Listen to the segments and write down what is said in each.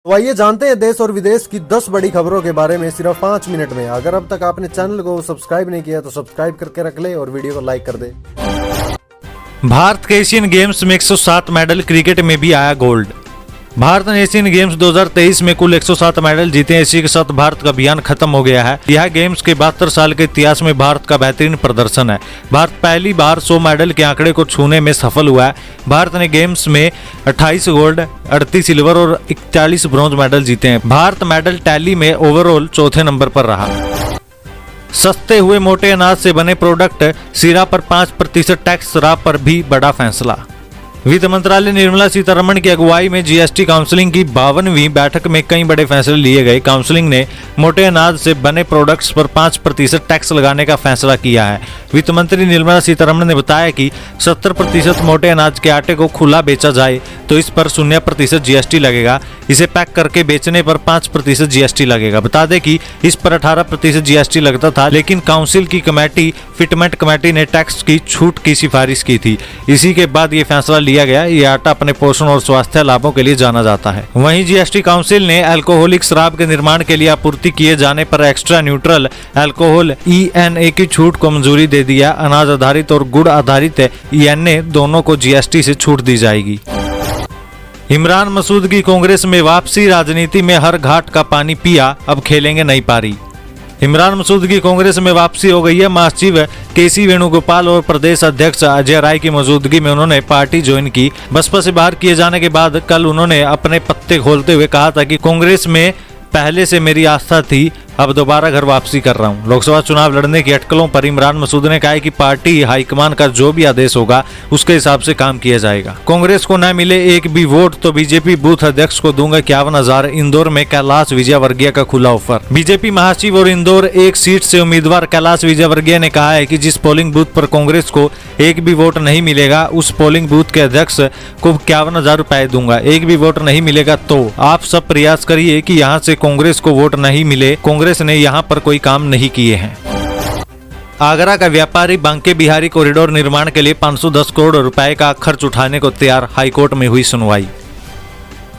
तो आइए जानते हैं देश और विदेश की 10 बड़ी खबरों के बारे में सिर्फ 5 मिनट में। अगर अब तक आपने चैनल को सब्सक्राइब नहीं किया तो सब्सक्राइब करके रख ले और वीडियो को लाइक कर दे। भारत के एशियन गेम्स में 107 मेडल, क्रिकेट में भी आया गोल्ड। भारत ने एशियन गेम्स 2023 में कुल 107 मेडल जीते। इसी के साथ भारत का अभियान खत्म हो गया है। यह गेम्स के 72 साल के इतिहास में भारत का बेहतरीन प्रदर्शन है। भारत पहली बार 100 मेडल के आंकड़े को छूने में सफल हुआ है। भारत ने गेम्स में 28 गोल्ड, 38 सिल्वर और 41 ब्रॉन्ज मेडल जीते हैं। भारत मेडल टैली में ओवरऑल चौथे नंबर पर रहा। सस्ते हुए मोटे अनाज से बने प्रोडक्ट शीरा पर 5% टैक्स, शराब पर भी बड़ा फैसला। वित्त मंत्रालय निर्मला सीतारमण की अगुवाई में जीएसटी काउंसिलिंग की 52वीं बैठक में कई बड़े फैसले लिए गए। काउंसिलिंग ने मोटे अनाज से बने प्रोडक्ट्स पर 5% टैक्स लगाने का फैसला किया है। वित्त मंत्री निर्मला सीतारमण ने बताया कि 70% मोटे अनाज के आटे को खुला बेचा जाए तो इस पर 0% जीएसटी लगेगा। इसे पैक करके बेचने पर 5% जीएसटी लगेगा। बता दें कि इस पर 18% जीएसटी लगता था, लेकिन काउंसिल की कमेटी फिटमेंट कमेटी ने टैक्स की छूट की सिफारिश की थी। इसी के बाद ये फैसला लिया गया। ये आटा अपने पोषण और स्वास्थ्य लाभों के लिए जाना जाता है। वहीं जीएसटी काउंसिल ने अल्कोहलिक शराब के निर्माण के लिए आपूर्ति किए जाने पर एक्स्ट्रा न्यूट्रल अल्कोहल ENA की छूट को मंजूरी दे दिया। अनाज आधारित और गुड़ आधारित ENA दोनों को जीएसटी से छूट दी जाएगी। इमरान मसूद की कांग्रेस में वापसी, राजनीति में हर घाट का पानी पिया, अब खेलेंगे नई पारी। इमरान मसूद की कांग्रेस में वापसी हो गई है। महासचिव KC वेणुगोपाल और प्रदेश अध्यक्ष अजय राय की मौजूदगी में उन्होंने पार्टी ज्वाइन की। बसपा से बाहर किए जाने के बाद कल उन्होंने अपने पत्ते खोलते हुए कहा था कि कांग्रेस में पहले से मेरी आस्था थी, अब दोबारा घर वापसी कर रहा हूं। लोकसभा चुनाव लड़ने की अटकलों पर इमरान मसूद ने कहा है कि पार्टी हाईकमान का जो भी आदेश होगा उसके हिसाब से काम किया जाएगा। कांग्रेस को न मिले एक भी वोट तो बीजेपी बूथ अध्यक्ष को दूंगा 51,000। इंदौर में कैलाश विजयवर्गीय का खुला ऑफर। बीजेपी महासचिव और इंदौर एक सीट से उम्मीदवार कैलाश विजयवर्गीय ने कहा है कि जिस पोलिंग बूथ पर कांग्रेस को एक भी वोट नहीं मिलेगा उस पोलिंग बूथ के अध्यक्ष को 51,000 रुपए दूंगा। एक भी वोट नहीं मिलेगा तो आप सब प्रयास करिए कि यहाँ से कांग्रेस को वोट नहीं मिले। कांग्रेस ने यहाँ पर कोई काम नहीं किए हैं। आगरा का व्यापारी बांके बिहारी कॉरिडोर निर्माण के लिए 510 करोड़ रुपए का खर्च उठाने को तैयार। हाईकोर्ट में हुई सुनवाई।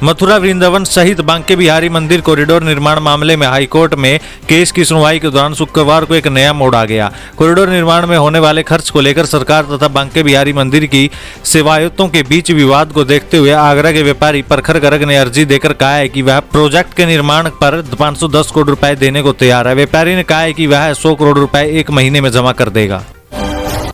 मथुरा वृंदावन सहित बांके बिहारी मंदिर कॉरिडोर निर्माण मामले में हाईकोर्ट में केस की सुनवाई के दौरान शुक्रवार को एक नया मोड़ आ गया। कॉरिडोर निर्माण में होने वाले खर्च को लेकर सरकार तथा बांके बिहारी मंदिर की सेवायतों के बीच विवाद को देखते हुए आगरा के व्यापारी प्रखर गर्ग ने अर्जी देकर कहा है कि वह प्रोजेक्ट के निर्माण पर 510 करोड़ रुपए देने को तैयार है। व्यापारी ने कहा है कि वह 100 करोड़ रुपए एक महीने में जमा कर देगा।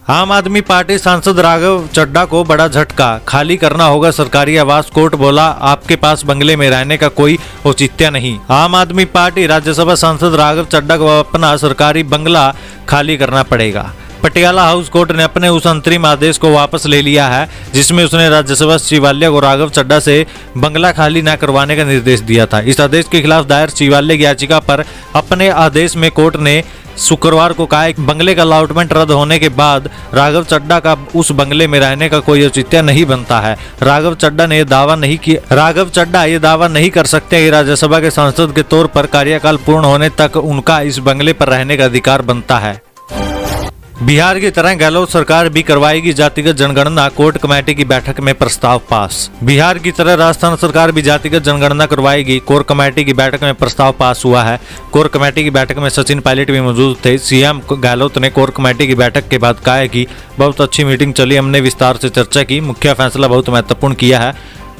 आम आदमी पार्टी सांसद राघव चड्ढा को बड़ा झटका, खाली करना होगा सरकारी आवास। कोर्ट बोला आपके पास बंगले में रहने का कोई औचित्य नहीं। आम आदमी पार्टी राज्यसभा सांसद राघव चड्ढा को अपना सरकारी बंगला खाली करना पड़ेगा। पटियाला हाउस कोर्ट ने अपने उस अंतरिम आदेश को वापस ले लिया है जिसमें उसने राज्यसभा सचिवालय को राघव चड्ढा से बंगला खाली न करवाने का निर्देश दिया था। इस आदेश के खिलाफ दायर सचिवालय की याचिका पर अपने आदेश में कोर्ट ने शुक्रवार को कहा कि बंगले का अलॉटमेंट रद्द होने के बाद राघव चड्ढा का उस बंगले में रहने का कोई औचित्य नहीं बनता है। राघव चड्ढा ये दावा नहीं कर सकते कि राज्यसभा के सांसद के तौर पर कार्यकाल पूर्ण होने तक उनका इस बंगले पर रहने का अधिकार बनता है। बिहार की तरह गहलोत सरकार भी करवाएगी जातिगत जनगणना, कोर्ट कमेटी की बैठक में प्रस्ताव पास। बिहार की तरह राजस्थान सरकार भी जातिगत जनगणना करवाएगी, कोर कमेटी की बैठक में प्रस्ताव पास हुआ है। कोर कमेटी की बैठक में सचिन पायलट भी मौजूद थे। सीएम गहलोत ने कोर कमेटी की बैठक के बाद कहा है कि बहुत अच्छी मीटिंग चली, हमने विस्तार से चर्चा की, मुख्य फैसला बहुत महत्वपूर्ण किया है।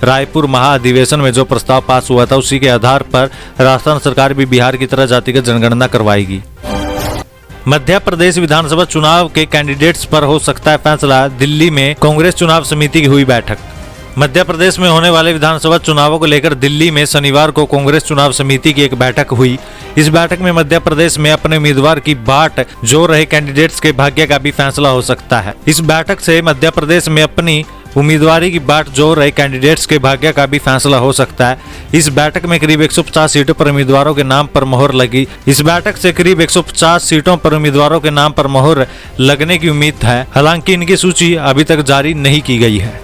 रायपुर महाअधिवेशन में जो प्रस्ताव पास हुआ था उसी के आधार पर राजस्थान सरकार भी बिहार की तरह जातिगत जनगणना करवाएगी। मध्य प्रदेश विधानसभा चुनाव के कैंडिडेट्स पर हो सकता है फैसला, दिल्ली में कांग्रेस चुनाव समिति की हुई बैठक। मध्य प्रदेश में होने वाले विधानसभा चुनावों को लेकर दिल्ली में शनिवार को कांग्रेस चुनाव समिति की एक बैठक हुई। इस बैठक में मध्य प्रदेश में अपने उम्मीदवार की बाट जोड़ रहे कैंडिडेट्स के भाग्य का भी फैसला हो सकता है। इस बैठक से मध्य प्रदेश में अपनी उम्मीदवारी की बाट जोड़ रहे कैंडिडेट्स के भाग्य का भी फैसला हो सकता है। इस बैठक में करीब 150 सीटों पर उम्मीदवारों के नाम पर मोहर लगी। इस बैठक से करीब 150 सीटों पर उम्मीदवारों के नाम पर मोहर लगने की उम्मीद है। हालांकि इनकी सूची अभी तक जारी नहीं की गई है।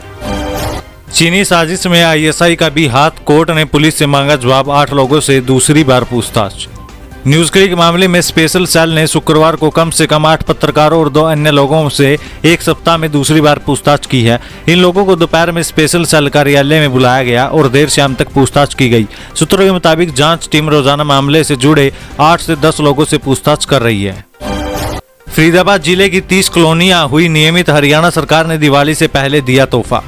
चीनी साजिश में ISI का भी हाथ, कोर्ट ने पुलिस से मांगा जवाब। 8 लोगों से दूसरी बार पूछताछ। न्यूज क्लिक मामले में स्पेशल सेल ने शुक्रवार को कम से कम 8 पत्रकारों और 2 अन्य लोगों से एक सप्ताह में दूसरी बार पूछताछ की है। इन लोगों को दोपहर में स्पेशल सेल कार्यालय में बुलाया गया और देर शाम तक पूछताछ की गई। सूत्रों के मुताबिक जांच टीम रोजाना मामले से जुड़े 8 से 10 लोगों से पूछताछ कर रही है। फरीदाबाद जिले की 30 कॉलोनियां हुई नियमित। हरियाणा सरकार ने दिवाली से पहले दिया तोहफा।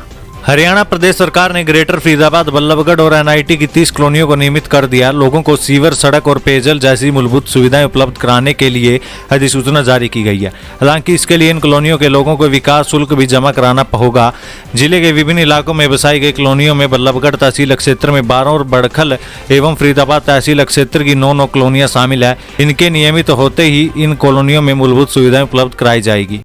हरियाणा प्रदेश सरकार ने ग्रेटर फरीदाबाद, बल्लभगढ़ और एनआईटी की 30 कॉलोनियों को नियमित कर दिया। लोगों को सीवर, सड़क और पेयजल जैसी मूलभूत सुविधाएं उपलब्ध कराने के लिए अधिसूचना जारी की गई है। हालांकि इसके लिए इन कॉलोनियों के लोगों को विकास शुल्क भी जमा कराना होगा। जिले के विभिन्न इलाकों में बसाई गई कॉलोनियों में बल्लभगढ़ तहसील क्षेत्र में 12 और बड़खल एवं फरीदाबाद तहसील क्षेत्र की 9 कॉलोनियां शामिल है। इनके नियमित होते ही इन कॉलोनियों में मूलभूत सुविधाएं उपलब्ध कराई जाएगी।